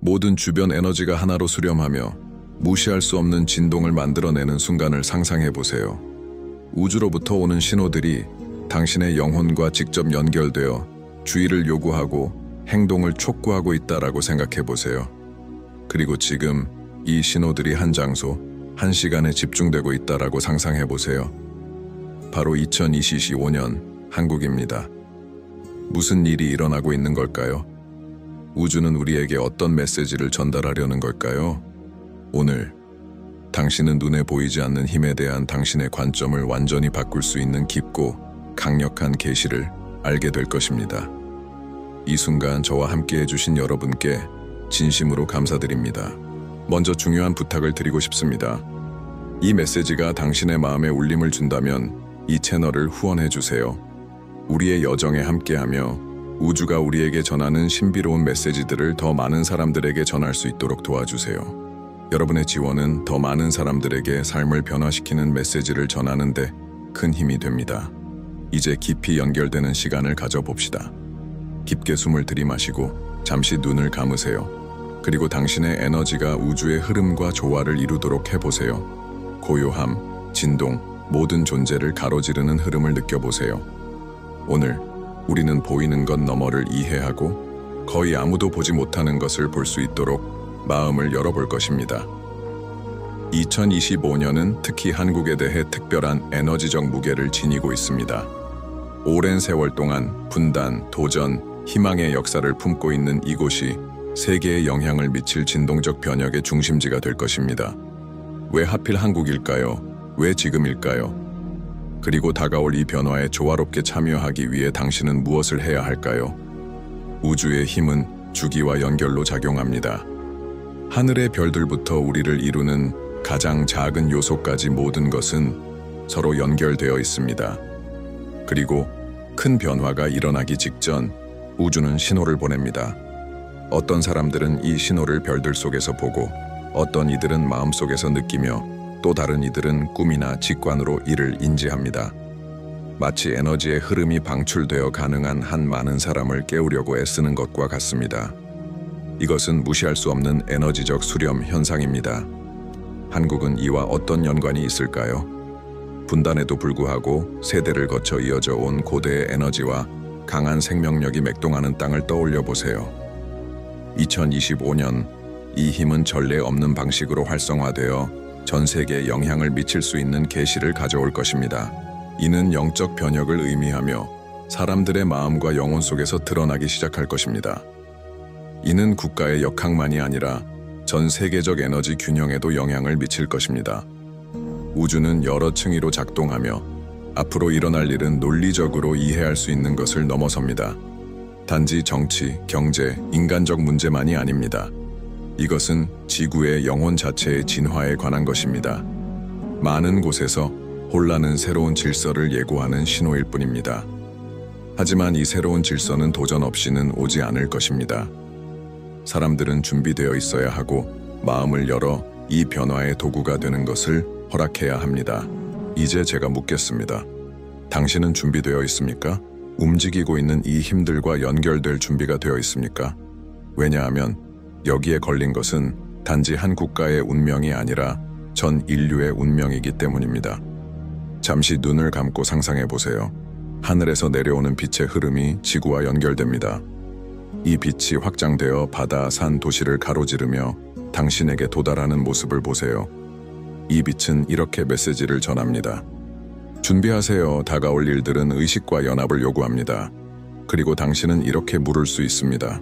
모든 주변 에너지가 하나로 수렴하며 무시할 수 없는 진동을 만들어내는 순간을 상상해 보세요. 우주로부터 오는 신호들이 당신의 영혼과 직접 연결되어 주의를 요구하고 행동을 촉구하고 있다라고 생각해 보세요. 그리고 지금 이 신호들이 한 장소, 한 시간에 집중되고 있다라고 상상해 보세요. 바로 2025년 한국입니다. 무슨 일이 일어나고 있는 걸까요? 우주는 우리에게 어떤 메시지를 전달하려는 걸까요? 오늘 당신은 눈에 보이지 않는 힘에 대한 당신의 관점을 완전히 바꿀 수 있는 깊고 강력한 계시를 알게 될 것입니다. 이 순간 저와 함께 해주신 여러분께 진심으로 감사드립니다. 먼저 중요한 부탁을 드리고 싶습니다. 이 메시지가 당신의 마음에 울림을 준다면 이 채널을 후원해 주세요. 우리의 여정에 함께하며 우주가 우리에게 전하는 신비로운 메시지들을 더 많은 사람들에게 전할 수 있도록 도와주세요. 여러분의 지원은 더 많은 사람들에게 삶을 변화시키는 메시지를 전하는 데 큰 힘이 됩니다. 이제 깊이 연결되는 시간을 가져봅시다. 깊게 숨을 들이마시고 잠시 눈을 감으세요. 그리고 당신의 에너지가 우주의 흐름과 조화를 이루도록 해보세요. 고요함, 진동, 모든 존재를 가로지르는 흐름을 느껴보세요. 오늘 우리는 보이는 것 너머를 이해하고 거의 아무도 보지 못하는 것을 볼 수 있도록 마음을 열어볼 것입니다. 2025년은 특히 한국에 대해 특별한 에너지적 무게를 지니고 있습니다. 오랜 세월 동안 분단, 도전, 희망의 역사를 품고 있는 이곳이 세계에 영향을 미칠 진동적 변혁의 중심지가 될 것입니다. 왜 하필 한국일까요? 왜 지금일까요? 그리고 다가올 이 변화에 조화롭게 참여하기 위해 당신은 무엇을 해야 할까요? 우주의 힘은 주기와 연결로 작용합니다. 하늘의 별들부터 우리를 이루는 가장 작은 요소까지 모든 것은 서로 연결되어 있습니다. 그리고 큰 변화가 일어나기 직전 우주는 신호를 보냅니다. 어떤 사람들은 이 신호를 별들 속에서 보고 어떤 이들은 마음속에서 느끼며 또 다른 이들은 꿈이나 직관으로 이를 인지합니다. 마치 에너지의 흐름이 방출되어 가능한 한 많은 사람을 깨우려고 애쓰는 것과 같습니다. 이것은 무시할 수 없는 에너지적 수렴 현상입니다. 한국은 이와 어떤 연관이 있을까요? 분단에도 불구하고 세대를 거쳐 이어져 온 고대의 에너지와 강한 생명력이 맥동하는 땅을 떠올려 보세요. 2025년 이 힘은 전례 없는 방식으로 활성화되어 전 세계에 영향을 미칠 수 있는 계시를 가져올 것입니다. 이는 영적 변혁을 의미하며 사람들의 마음과 영혼 속에서 드러나기 시작할 것입니다. 이는 국가의 역학만이 아니라 전 세계적 에너지 균형에도 영향을 미칠 것입니다. 우주는 여러 층위로 작동하며 앞으로 일어날 일은 논리적으로 이해할 수 있는 것을 넘어섭니다. 단지 정치, 경제, 인간적 문제만이 아닙니다. 이것은 지구의 영혼 자체의 진화에 관한 것입니다. 많은 곳에서 혼란은 새로운 질서를 예고하는 신호일 뿐입니다. 하지만 이 새로운 질서는 도전 없이는 오지 않을 것입니다. 사람들은 준비되어 있어야 하고 마음을 열어 이 변화의 도구가 되는 것을 허락해야 합니다. 이제 제가 묻겠습니다. 당신은 준비되어 있습니까? 움직이고 있는 이 힘들과 연결될 준비가 되어 있습니까? 왜냐하면 여기에 걸린 것은 단지 한 국가의 운명이 아니라 전 인류의 운명이기 때문입니다. 잠시 눈을 감고 상상해 보세요. 하늘에서 내려오는 빛의 흐름이 지구와 연결됩니다. 이 빛이 확장되어 바다, 산, 도시를 가로지르며 당신에게 도달하는 모습을 보세요. 이 빛은 이렇게 메시지를 전합니다. 준비하세요. 다가올 일들은 의식과 연합을 요구합니다. 그리고 당신은 이렇게 물을 수 있습니다.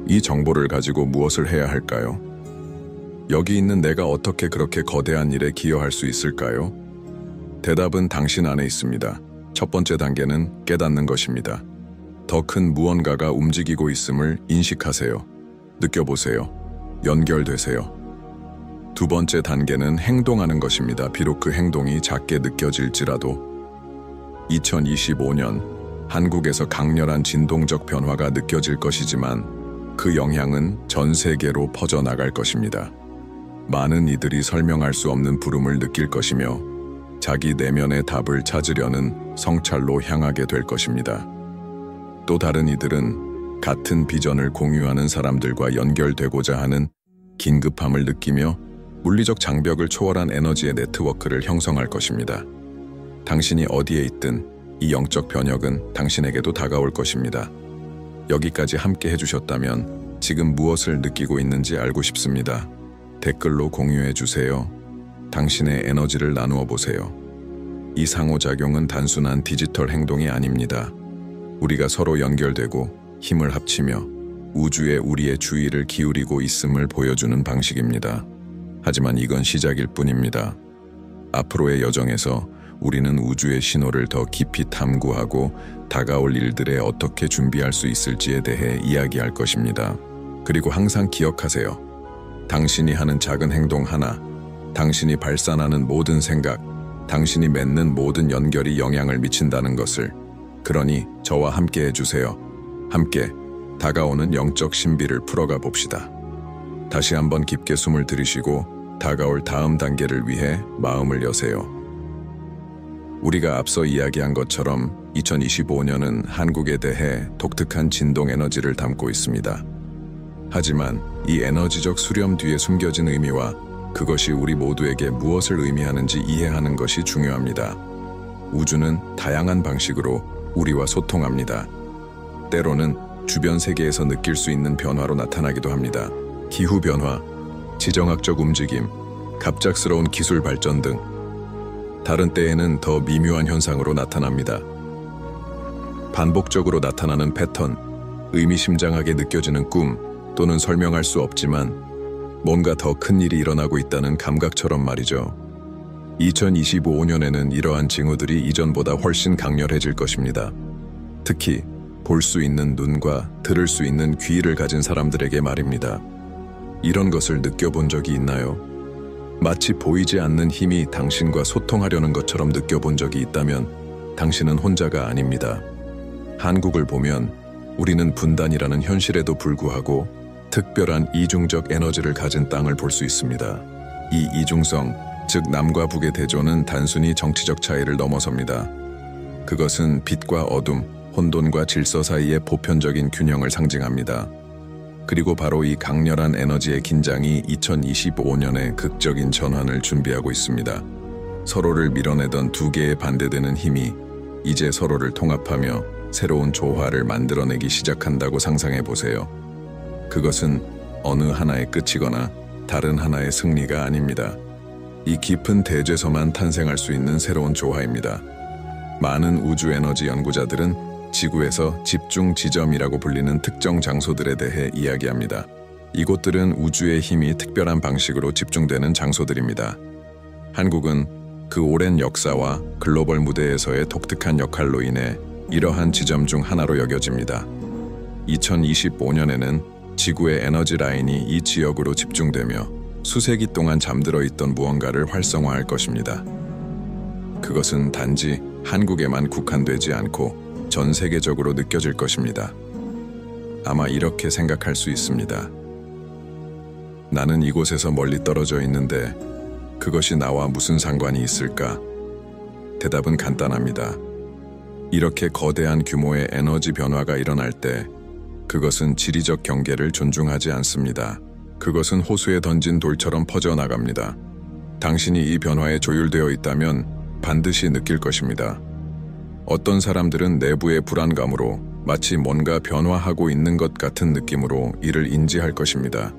이 정보를 가지고 무엇을 해야 할까요? 여기 있는 내가 어떻게 그렇게 거대한 일에 기여할 수 있을까요? 대답은 당신 안에 있습니다. 첫 번째 단계는 깨닫는 것입니다. 더 큰 무언가가 움직이고 있음을 인식하세요. 느껴보세요. 연결되세요. 두 번째 단계는 행동하는 것입니다. 비록 그 행동이 작게 느껴질지라도. 2025년 한국에서 강렬한 진동적 변화가 느껴질 것이지만 그 영향은 전 세계로 퍼져나갈 것입니다. 많은 이들이 설명할 수 없는 부름을 느낄 것이며 자기 내면의 답을 찾으려는 성찰로 향하게 될 것입니다. 또 다른 이들은 같은 비전을 공유하는 사람들과 연결되고자 하는 긴급함을 느끼며 물리적 장벽을 초월한 에너지의 네트워크를 형성할 것입니다. 당신이 어디에 있든 이 영적 변혁은 당신에게도 다가올 것입니다. 여기까지 함께 해주셨다면 지금 무엇을 느끼고 있는지 알고 싶습니다. 댓글로 공유해 주세요. 당신의 에너지를 나누어 보세요. 이 상호작용은 단순한 디지털 행동이 아닙니다. 우리가 서로 연결되고 힘을 합치며 우주에 우리의 주의를 기울이고 있음을 보여주는 방식입니다. 하지만 이건 시작일 뿐입니다. 앞으로의 여정에서 우리는 우주의 신호를 더 깊이 탐구하고 다가올 일들에 어떻게 준비할 수 있을지에 대해 이야기할 것입니다. 그리고 항상 기억하세요. 당신이 하는 작은 행동 하나, 당신이 발산하는 모든 생각, 당신이 맺는 모든 연결이 영향을 미친다는 것을. 그러니 저와 함께 해주세요. 함께 다가오는 영적 신비를 풀어가 봅시다. 다시 한번 깊게 숨을 들이쉬고 다가올 다음 단계를 위해 마음을 여세요. 우리가 앞서 이야기한 것처럼 2025년은 한국에 대해 독특한 진동 에너지를 담고 있습니다. 하지만 이 에너지적 수렴 뒤에 숨겨진 의미와 그것이 우리 모두에게 무엇을 의미하는지 이해하는 것이 중요합니다. 우주는 다양한 방식으로 우리와 소통합니다. 때로는 주변 세계에서 느낄 수 있는 변화로 나타나기도 합니다. 기후변화, 지정학적 움직임, 갑작스러운 기술 발전 등 다른 때에는 더 미묘한 현상으로 나타납니다. 반복적으로 나타나는 패턴, 의미심장하게 느껴지는 꿈 또는 설명할 수 없지만 뭔가 더 큰 일이 일어나고 있다는 감각처럼 말이죠. 2025년에는 이러한 징후들이 이전보다 훨씬 강렬해질 것입니다. 특히 볼 수 있는 눈과 들을 수 있는 귀를 가진 사람들에게 말입니다. 이런 것을 느껴본 적이 있나요? 마치 보이지 않는 힘이 당신과 소통하려는 것처럼 느껴본 적이 있다면 당신은 혼자가 아닙니다. 한국을 보면 우리는 분단이라는 현실에도 불구하고 특별한 이중적 에너지를 가진 땅을 볼 수 있습니다. 이 이중성, 즉 남과 북의 대조는 단순히 정치적 차이를 넘어섭니다. 그것은 빛과 어둠, 혼돈과 질서 사이의 보편적인 균형을 상징합니다. 그리고 바로 이 강렬한 에너지의 긴장이 2025년의 극적인 전환을 준비하고 있습니다. 서로를 밀어내던 두 개의 반대되는 힘이 이제 서로를 통합하며 새로운 조화를 만들어내기 시작한다고 상상해 보세요. 그것은 어느 하나의 끝이거나 다른 하나의 승리가 아닙니다. 이 깊은 대죄에서만 탄생할 수 있는 새로운 조화입니다. 많은 우주 에너지 연구자들은 지구에서 집중 지점이라고 불리는 특정 장소들에 대해 이야기합니다. 이곳들은 우주의 힘이 특별한 방식으로 집중되는 장소들입니다. 한국은 그 오랜 역사와 글로벌 무대에서의 독특한 역할로 인해 이러한 지점 중 하나로 여겨집니다. 2025년에는 지구의 에너지 라인이 이 지역으로 집중되며 수세기 동안 잠들어 있던 무언가를 활성화할 것입니다. 그것은 단지 한국에만 국한되지 않고 전 세계적으로 느껴질 것입니다. 아마 이렇게 생각할 수 있습니다. 나는 이곳에서 멀리 떨어져 있는데 그것이 나와 무슨 상관이 있을까? 대답은 간단합니다. 이렇게 거대한 규모의 에너지 변화가 일어날 때 그것은 지리적 경계를 존중하지 않습니다. 그것은 호수에 던진 돌처럼 퍼져나갑니다. 당신이 이 변화에 조율되어 있다면 반드시 느낄 것입니다. 어떤 사람들은 내부의 불안감으로 마치 뭔가 변화하고 있는 것 같은 느낌으로 이를 인지할 것입니다.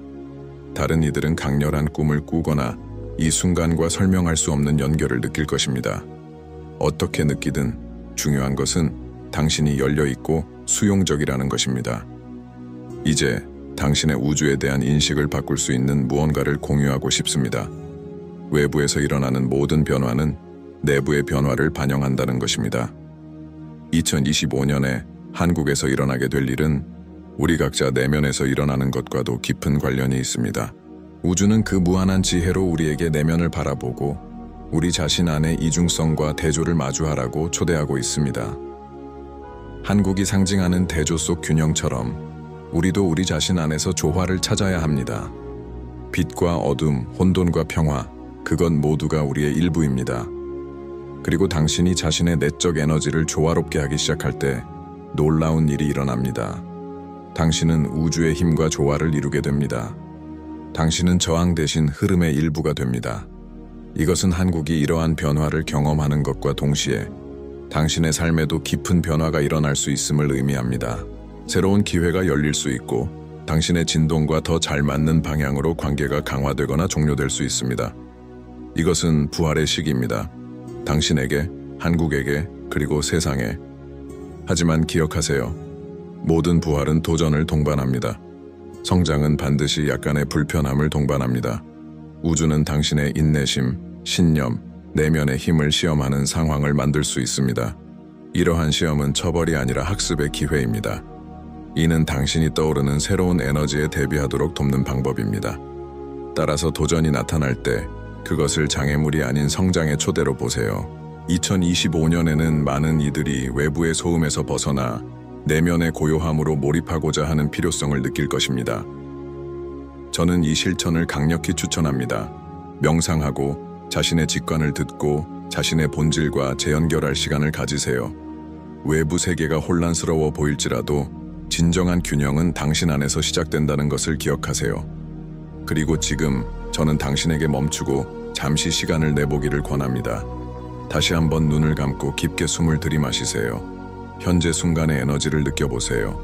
다른 이들은 강렬한 꿈을 꾸거나 이 순간과 설명할 수 없는 연결을 느낄 것입니다. 어떻게 느끼든 중요한 것은 당신이 열려있고 수용적이라는 것입니다. 이제 당신의 우주에 대한 인식을 바꿀 수 있는 무언가를 공유하고 싶습니다. 외부에서 일어나는 모든 변화는 내부의 변화를 반영한다는 것입니다. 2025년에 한국에서 일어나게 될 일은 우리 각자 내면에서 일어나는 것과도 깊은 관련이 있습니다. 우주는 그 무한한 지혜로 우리에게 내면을 바라보고 우리 자신 안의 이중성과 대조를 마주하라고 초대하고 있습니다. 한국이 상징하는 대조 속 균형처럼 우리도 우리 자신 안에서 조화를 찾아야 합니다. 빛과 어둠, 혼돈과 평화, 그건 모두가 우리의 일부입니다. 그리고 당신이 자신의 내적 에너지를 조화롭게 하기 시작할 때 놀라운 일이 일어납니다. 당신은 우주의 힘과 조화를 이루게 됩니다. 당신은 저항 대신 흐름의 일부가 됩니다. 이것은 한국이 이러한 변화를 경험하는 것과 동시에 당신의 삶에도 깊은 변화가 일어날 수 있음을 의미합니다. 새로운 기회가 열릴 수 있고 당신의 진동과 더 잘 맞는 방향으로 관계가 강화되거나 종료될 수 있습니다. 이것은 부활의 시기입니다. 당신에게, 한국에게, 그리고 세상에. 하지만 기억하세요. 모든 부활은 도전을 동반합니다. 성장은 반드시 약간의 불편함을 동반합니다. 우주는 당신의 인내심, 신념, 내면의 힘을 시험하는 상황을 만들 수 있습니다. 이러한 시험은 처벌이 아니라 학습의 기회입니다. 이는 당신이 떠오르는 새로운 에너지에 대비하도록 돕는 방법입니다. 따라서 도전이 나타날 때 그것을 장애물이 아닌 성장의 초대로 보세요. 2025년에는 많은 이들이 외부의 소음에서 벗어나 내면의 고요함으로 몰입하고자 하는 필요성을 느낄 것입니다. 저는 이 실천을 강력히 추천합니다. 명상하고 자신의 직관을 듣고 자신의 본질과 재연결할 시간을 가지세요. 외부 세계가 혼란스러워 보일지라도 진정한 균형은 당신 안에서 시작된다는 것을 기억하세요. 그리고 지금 저는 당신에게 멈추고 잠시 시간을 내보기를 권합니다. 다시 한번 눈을 감고 깊게 숨을 들이마시세요. 현재 순간의 에너지를 느껴보세요.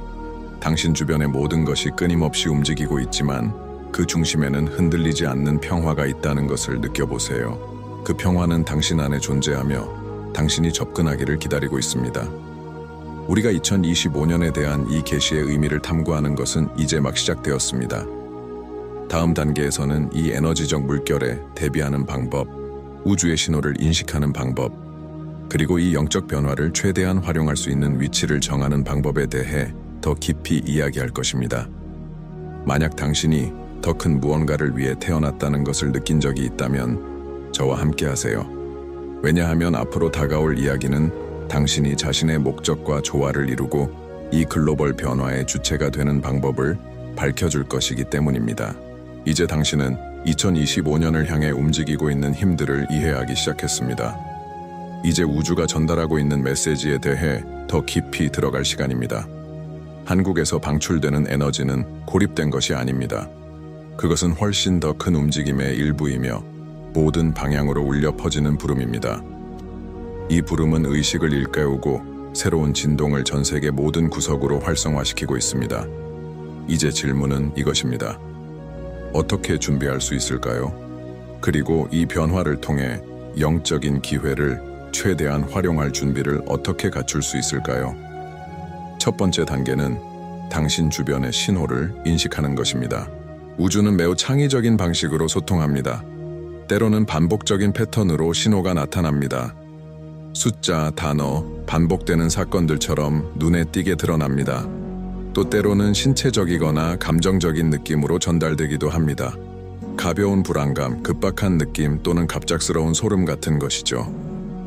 당신 주변의 모든 것이 끊임없이 움직이고 있지만 그 중심에는 흔들리지 않는 평화가 있다는 것을 느껴보세요. 그 평화는 당신 안에 존재하며 당신이 접근하기를 기다리고 있습니다. 우리가 2025년에 대한 이 계시의 의미를 탐구하는 것은 이제 막 시작되었습니다. 다음 단계에서는 이 에너지적 물결에 대비하는 방법, 우주의 신호를 인식하는 방법, 그리고 이 영적 변화를 최대한 활용할 수 있는 위치를 정하는 방법에 대해 더 깊이 이야기할 것입니다. 만약 당신이 더 큰 무언가를 위해 태어났다는 것을 느낀 적이 있다면 저와 함께 하세요. 왜냐하면 앞으로 다가올 이야기는 당신이 자신의 목적과 조화를 이루고 이 글로벌 변화의 주체가 되는 방법을 밝혀줄 것이기 때문입니다. 이제 당신은 2025년을 향해 움직이고 있는 힘들을 이해하기 시작했습니다. 이제 우주가 전달하고 있는 메시지에 대해 더 깊이 들어갈 시간입니다. 한국에서 방출되는 에너지는 고립된 것이 아닙니다. 그것은 훨씬 더 큰 움직임의 일부이며 모든 방향으로 울려 퍼지는 부름입니다. 이 부름은 의식을 일깨우고 새로운 진동을 전 세계 모든 구석으로 활성화시키고 있습니다. 이제 질문은 이것입니다. 어떻게 준비할 수 있을까요? 그리고 이 변화를 통해 영적인 기회를 최대한 활용할 준비를 어떻게 갖출 수 있을까요? 첫 번째 단계는 당신 주변의 신호를 인식하는 것입니다. 우주는 매우 창의적인 방식으로 소통합니다. 때로는 반복적인 패턴으로 신호가 나타납니다. 숫자, 단어, 반복되는 사건들처럼 눈에 띄게 드러납니다. 또 때로는 신체적이거나 감정적인 느낌으로 전달되기도 합니다. 가벼운 불안감, 급박한 느낌 또는 갑작스러운 소름 같은 것이죠.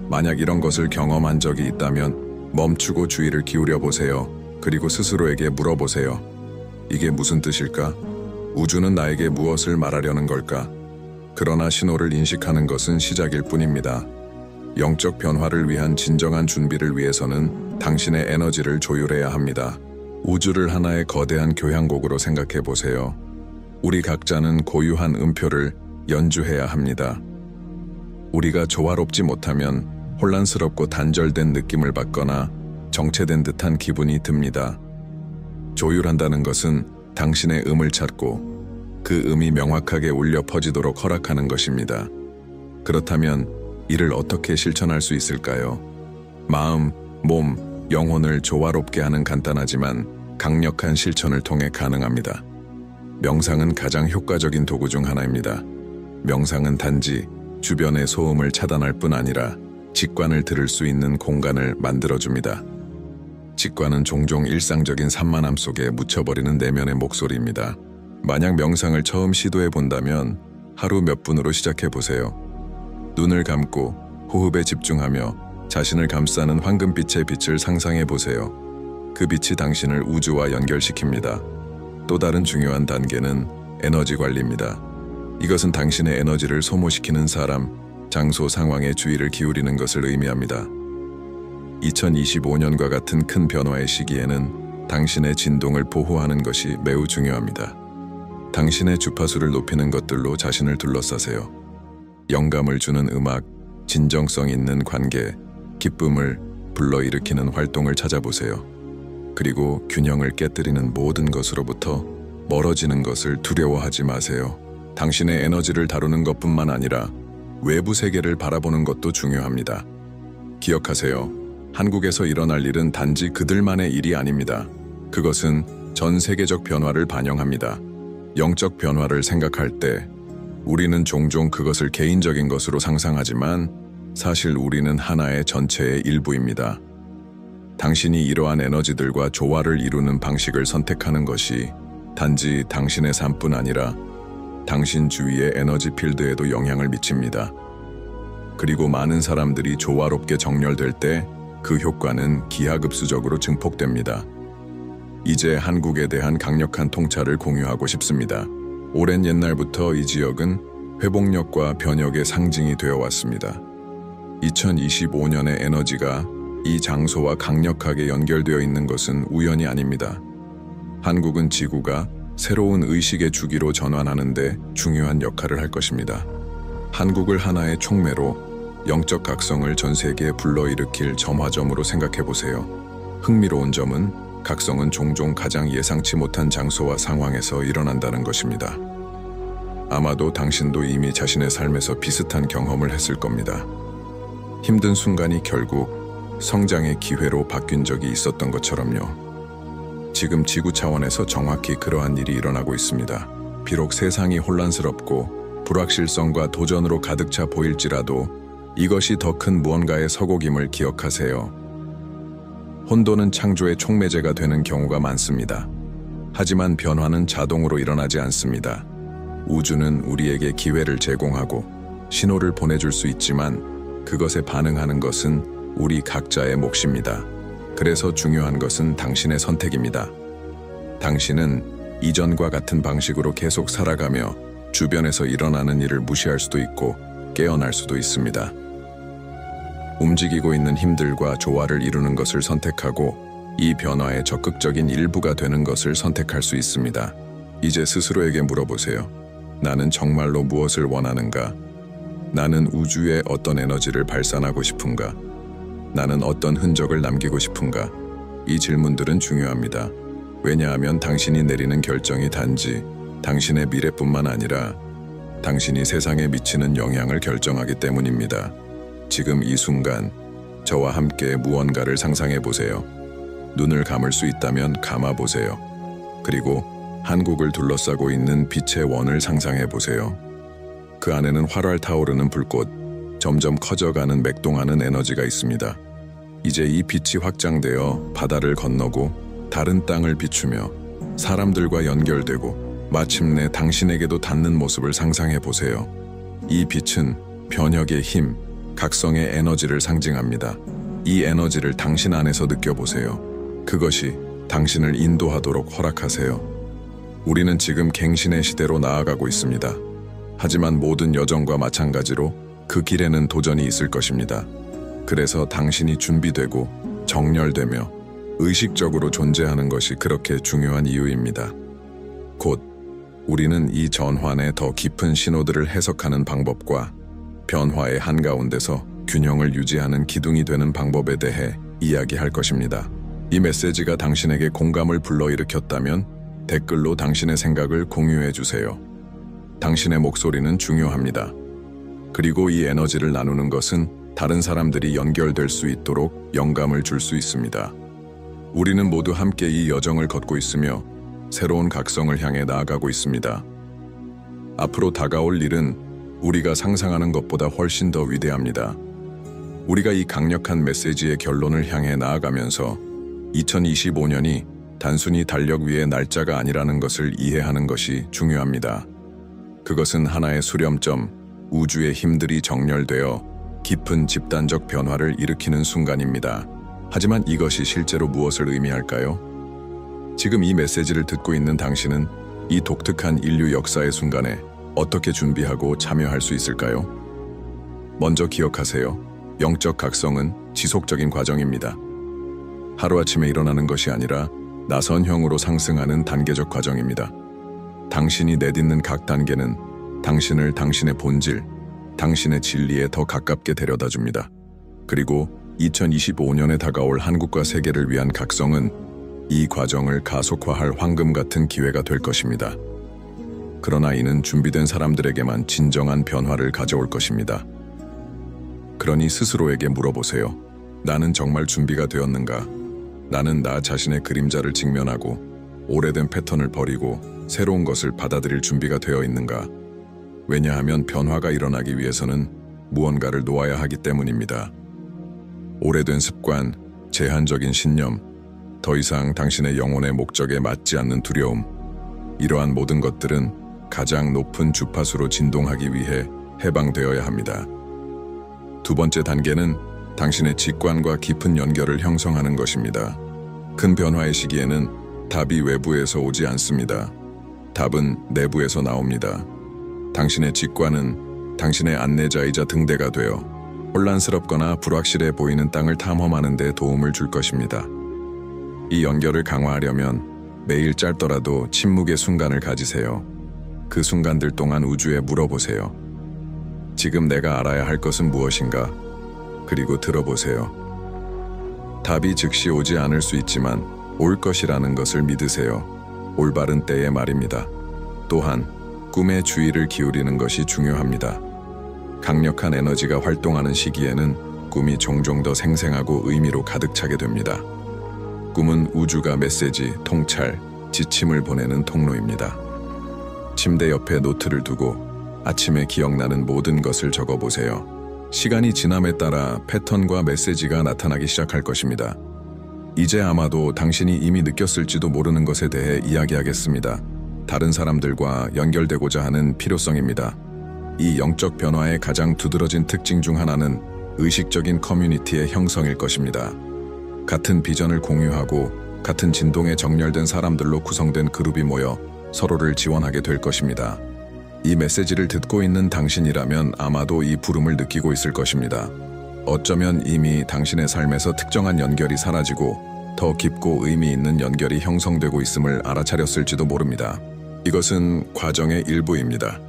만약 이런 것을 경험한 적이 있다면 멈추고 주의를 기울여 보세요. 그리고 스스로에게 물어보세요. 이게 무슨 뜻일까? 우주는 나에게 무엇을 말하려는 걸까? 그러나 신호를 인식하는 것은 시작일 뿐입니다. 영적 변화를 위한 진정한 준비를 위해서는 당신의 에너지를 조율해야 합니다. 우주를 하나의 거대한 교향곡으로 생각해 보세요. 우리 각자는 고유한 음표를 연주해야 합니다. 우리가 조화롭지 못하면 혼란스럽고 단절된 느낌을 받거나 정체된 듯한 기분이 듭니다. 조율한다는 것은 당신의 음을 찾고 그 음이 명확하게 울려 퍼지도록 허락하는 것입니다. 그렇다면 이를 어떻게 실천할 수 있을까요? 마음, 몸, 영혼을 조화롭게 하는 간단하지만 강력한 실천을 통해 가능합니다. 명상은 가장 효과적인 도구 중 하나입니다. 명상은 단지 주변의 소음을 차단할 뿐 아니라 직관을 들을 수 있는 공간을 만들어줍니다. 직관은 종종 일상적인 산만함 속에 묻혀버리는 내면의 목소리입니다. 만약 명상을 처음 시도해 본다면 하루 몇 분으로 시작해 보세요. 눈을 감고 호흡에 집중하며 자신을 감싸는 황금빛의 빛을 상상해 보세요. 그 빛이 당신을 우주와 연결시킵니다. 또 다른 중요한 단계는 에너지 관리입니다. 이것은 당신의 에너지를 소모시키는 사람, 장소, 상황에 주의를 기울이는 것을 의미합니다. 2025년과 같은 큰 변화의 시기에는 당신의 진동을 보호하는 것이 매우 중요합니다. 당신의 주파수를 높이는 것들로 자신을 둘러싸세요. 영감을 주는 음악, 진정성 있는 관계, 기쁨을 불러일으키는 활동을 찾아보세요. 그리고 균형을 깨뜨리는 모든 것으로부터 멀어지는 것을 두려워하지 마세요. 당신의 에너지를 다루는 것뿐만 아니라 외부 세계를 바라보는 것도 중요합니다. 기억하세요. 한국에서 일어날 일은 단지 그들만의 일이 아닙니다. 그것은 전 세계적 변화를 반영합니다. 영적 변화를 생각할 때 우리는 종종 그것을 개인적인 것으로 상상하지만 사실 우리는 하나의 전체의 일부입니다. 당신이 이러한 에너지들과 조화를 이루는 방식을 선택하는 것이 단지 당신의 삶뿐 아니라 당신 주위의 에너지 필드에도 영향을 미칩니다. 그리고 많은 사람들이 조화롭게 정렬될 때 그 효과는 기하급수적으로 증폭됩니다. 이제 한국에 대한 강력한 통찰을 공유하고 싶습니다. 오랜 옛날부터 이 지역은 회복력과 변혁의 상징이 되어 왔습니다. 2025년의 에너지가 이 장소와 강력하게 연결되어 있는 것은 우연이 아닙니다. 한국은 지구가 새로운 의식의 주기로 전환하는 데 중요한 역할을 할 것입니다. 한국을 하나의 촉매로 영적 각성을 전 세계에 불러일으킬 점화점으로 생각해 보세요. 흥미로운 점은 각성은 종종 가장 예상치 못한 장소와 상황에서 일어난다는 것입니다. 아마도 당신도 이미 자신의 삶에서 비슷한 경험을 했을 겁니다. 힘든 순간이 결국 성장의 기회로 바뀐 적이 있었던 것처럼요. 지금 지구 차원에서 정확히 그러한 일이 일어나고 있습니다. 비록 세상이 혼란스럽고 불확실성과 도전으로 가득 차 보일지라도 이것이 더 큰 무언가의 서곡임을 기억하세요. 혼돈은 창조의 촉매제가 되는 경우가 많습니다. 하지만 변화는 자동으로 일어나지 않습니다. 우주는 우리에게 기회를 제공하고 신호를 보내줄 수 있지만 그것에 반응하는 것은 우리 각자의 몫입니다. 그래서 중요한 것은 당신의 선택입니다. 당신은 이전과 같은 방식으로 계속 살아가며 주변에서 일어나는 일을 무시할 수도 있고 깨어날 수도 있습니다. 움직이고 있는 힘들과 조화를 이루는 것을 선택하고 이 변화의 적극적인 일부가 되는 것을 선택할 수 있습니다. 이제 스스로에게 물어보세요. 나는 정말로 무엇을 원하는가? 나는 우주에 어떤 에너지를 발산하고 싶은가? 나는 어떤 흔적을 남기고 싶은가? 이 질문들은 중요합니다. 왜냐하면 당신이 내리는 결정이 단지 당신의 미래뿐만 아니라 당신이 세상에 미치는 영향을 결정하기 때문입니다. 지금 이 순간 저와 함께 무언가를 상상해 보세요. 눈을 감을 수 있다면 감아 보세요. 그리고 한국을 둘러싸고 있는 빛의 원을 상상해 보세요. 그 안에는 활활 타오르는 불꽃, 점점 커져가는 맥동하는 에너지가 있습니다. 이제 이 빛이 확장되어 바다를 건너고 다른 땅을 비추며 사람들과 연결되고 마침내 당신에게도 닿는 모습을 상상해 보세요. 이 빛은 변혁의 힘, 각성의 에너지를 상징합니다. 이 에너지를 당신 안에서 느껴보세요. 그것이 당신을 인도하도록 허락하세요. 우리는 지금 갱신의 시대로 나아가고 있습니다. 하지만 모든 여정과 마찬가지로 그 길에는 도전이 있을 것입니다. 그래서 당신이 준비되고 정렬되며 의식적으로 존재하는 것이 그렇게 중요한 이유입니다. 곧 우리는 이 전환의 더 깊은 신호들을 해석하는 방법과 변화의 한가운데서 균형을 유지하는 기둥이 되는 방법에 대해 이야기할 것입니다. 이 메시지가 당신에게 공감을 불러일으켰다면 댓글로 당신의 생각을 공유해 주세요. 당신의 목소리는 중요합니다. 그리고 이 에너지를 나누는 것은 다른 사람들이 연결될 수 있도록 영감을 줄 수 있습니다. 우리는 모두 함께 이 여정을 걷고 있으며 새로운 각성을 향해 나아가고 있습니다. 앞으로 다가올 일은 우리가 상상하는 것보다 훨씬 더 위대합니다. 우리가 이 강력한 메시지의 결론을 향해 나아가면서 2025년이 단순히 달력 위의 날짜가 아니라는 것을 이해하는 것이 중요합니다. 그것은 하나의 수렴점, 우주의 힘들이 정렬되어 깊은 집단적 변화를 일으키는 순간입니다. 하지만 이것이 실제로 무엇을 의미할까요? 지금 이 메시지를 듣고 있는 당신은 이 독특한 인류 역사의 순간에 어떻게 준비하고 참여할 수 있을까요? 먼저 기억하세요. 영적 각성은 지속적인 과정입니다. 하루아침에 일어나는 것이 아니라 나선형으로 상승하는 단계적 과정입니다. 당신이 내딛는 각 단계는 당신을 당신의 본질, 당신의 진리에 더 가깝게 데려다 줍니다. 그리고 2025년에 다가올 한국과 세계를 위한 각성은 이 과정을 가속화할 황금 같은 기회가 될 것입니다. 그러나 이는 준비된 사람들에게만 진정한 변화를 가져올 것입니다. 그러니 스스로에게 물어보세요. 나는 정말 준비가 되었는가? 나는 나 자신의 그림자를 직면하고 오래된 패턴을 버리고 새로운 것을 받아들일 준비가 되어 있는가? 왜냐하면 변화가 일어나기 위해서는 무언가를 놓아야 하기 때문입니다. 오래된 습관, 제한적인 신념, 더 이상 당신의 영혼의 목적에 맞지 않는 두려움, 이러한 모든 것들은 가장 높은 주파수로 진동하기 위해 해방되어야 합니다. 두 번째 단계는 당신의 직관과 깊은 연결을 형성하는 것입니다. 큰 변화의 시기에는 답이 외부에서 오지 않습니다. 답은 내부에서 나옵니다. 당신의 직관은 당신의 안내자이자 등대가 되어 혼란스럽거나 불확실해 보이는 땅을 탐험하는 데 도움을 줄 것입니다. 이 연결을 강화하려면 매일 짧더라도 침묵의 순간을 가지세요. 그 순간들 동안 우주에 물어보세요. 지금 내가 알아야 할 것은 무엇인가? 그리고 들어보세요. 답이 즉시 오지 않을 수 있지만 올 것이라는 것을 믿으세요. 올바른 때의 말입니다. 또한 꿈에 주의를 기울이는 것이 중요합니다. 강력한 에너지가 활동하는 시기에는 꿈이 종종 더 생생하고 의미로 가득 차게 됩니다. 꿈은 우주가 메시지, 통찰, 지침을 보내는 통로입니다. 침대 옆에 노트를 두고 아침에 기억나는 모든 것을 적어보세요. 시간이 지남에 따라 패턴과 메시지가 나타나기 시작할 것입니다. 이제 아마도 당신이 이미 느꼈을지도 모르는 것에 대해 이야기하겠습니다. 다른 사람들과 연결되고자 하는 필요성입니다. 이 영적 변화의 가장 두드러진 특징 중 하나는 의식적인 커뮤니티의 형성일 것입니다. 같은 비전을 공유하고 같은 진동에 정렬된 사람들로 구성된 그룹이 모여 서로를 지원하게 될 것입니다. 이 메시지를 듣고 있는 당신이라면 아마도 이 부름을 느끼고 있을 것입니다. 어쩌면 이미 당신의 삶에서 특정한 연결이 사라지고 더 깊고 의미 있는 연결이 형성되고 있음을 알아차렸을지도 모릅니다. 이것은 과정의 일부입니다.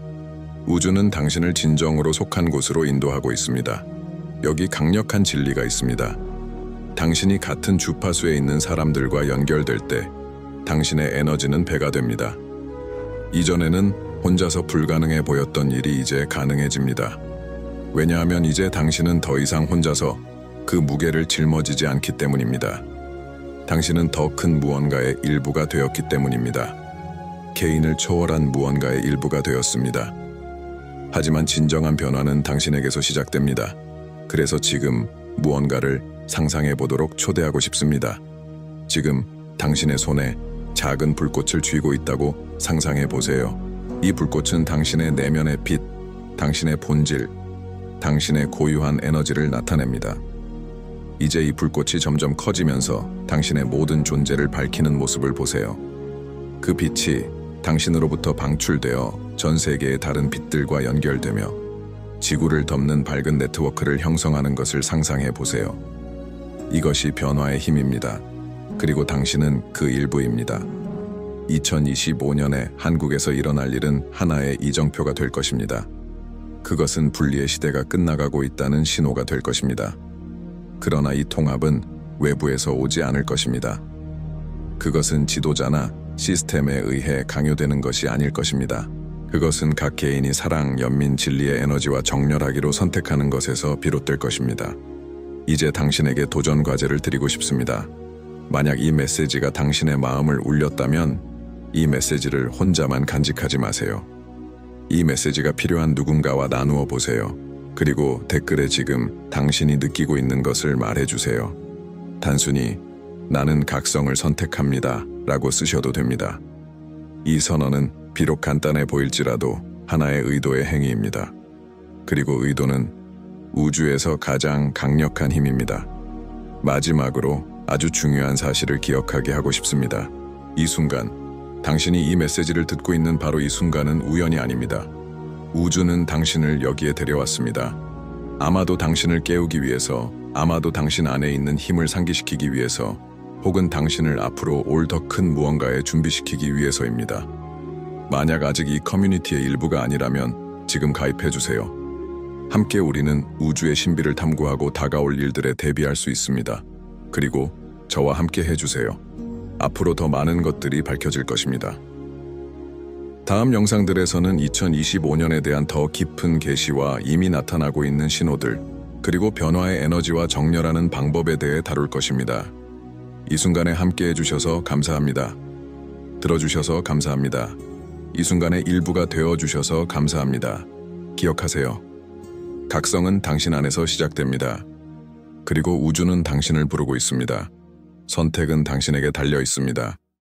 우주는 당신을 진정으로 속한 곳으로 인도하고 있습니다. 여기 강력한 진리가 있습니다. 당신이 같은 주파수에 있는 사람들과 연결될 때 당신의 에너지는 배가 됩니다. 이전에는 혼자서 불가능해 보였던 일이 이제 가능해집니다. 왜냐하면 이제 당신은 더 이상 혼자서 그 무게를 짊어지지 않기 때문입니다. 당신은 더 큰 무언가의 일부가 되었기 때문입니다. 개인을 초월한 무언가의 일부가 되었습니다. 하지만 진정한 변화는 당신에게서 시작됩니다. 그래서 지금 무언가를 상상해 보도록 초대하고 싶습니다. 지금 당신의 손에 작은 불꽃을 쥐고 있다고 상상해 보세요. 이 불꽃은 당신의 내면의 빛, 당신의 본질, 당신의 고유한 에너지를 나타냅니다. 이제 이 불꽃이 점점 커지면서 당신의 모든 존재를 밝히는 모습을 보세요. 그 빛이 당신으로부터 방출되어 전 세계의 다른 빛들과 연결되며 지구를 덮는 밝은 네트워크를 형성하는 것을 상상해 보세요. 이것이 변화의 힘입니다. 그리고 당신은 그 일부입니다. 2025년에 한국에서 일어날 일은 하나의 이정표가 될 것입니다. 그것은 분리의 시대가 끝나가고 있다는 신호가 될 것입니다. 그러나 이 통합은 외부에서 오지 않을 것입니다. 그것은 지도자나 시스템에 의해 강요되는 것이 아닐 것입니다. 그것은 각 개인이 사랑, 연민, 진리의 에너지와 정렬하기로 선택하는 것에서 비롯될 것입니다. 이제 당신에게 도전 과제를 드리고 싶습니다. 만약 이 메시지가 당신의 마음을 울렸다면 이 메시지를 혼자만 간직하지 마세요. 이 메시지가 필요한 누군가와 나누어 보세요. 그리고 댓글에 지금 당신이 느끼고 있는 것을 말해주세요. 단순히 나는 각성을 선택합니다 라고 쓰셔도 됩니다. 이 선언은 비록 간단해 보일지라도 하나의 의도의 행위입니다. 그리고 의도는 우주에서 가장 강력한 힘입니다. 마지막으로 아주 중요한 사실을 기억하게 하고 싶습니다. 이 순간, 당신이 이 메시지를 듣고 있는 바로 이 순간은 우연이 아닙니다. 우주는 당신을 여기에 데려왔습니다. 아마도 당신을 깨우기 위해서, 아마도 당신 안에 있는 힘을 상기시키기 위해서, 혹은 당신을 앞으로 올 더 큰 무언가에 준비시키기 위해서입니다. 만약 아직 이 커뮤니티의 일부가 아니라면 지금 가입해주세요. 함께 우리는 우주의 신비를 탐구하고 다가올 일들에 대비할 수 있습니다. 그리고 저와 함께 해주세요. 앞으로 더 많은 것들이 밝혀질 것입니다. 다음 영상들에서는 2025년에 대한 더 깊은 계시와 이미 나타나고 있는 신호들, 그리고 변화의 에너지와 정렬하는 방법에 대해 다룰 것입니다. 이 순간에 함께 해주셔서 감사합니다. 들어주셔서 감사합니다. 이 순간의 일부가 되어주셔서 감사합니다. 기억하세요. 각성은 당신 안에서 시작됩니다. 그리고 우주는 당신을 부르고 있습니다. 선택은 당신에게 달려 있습니다.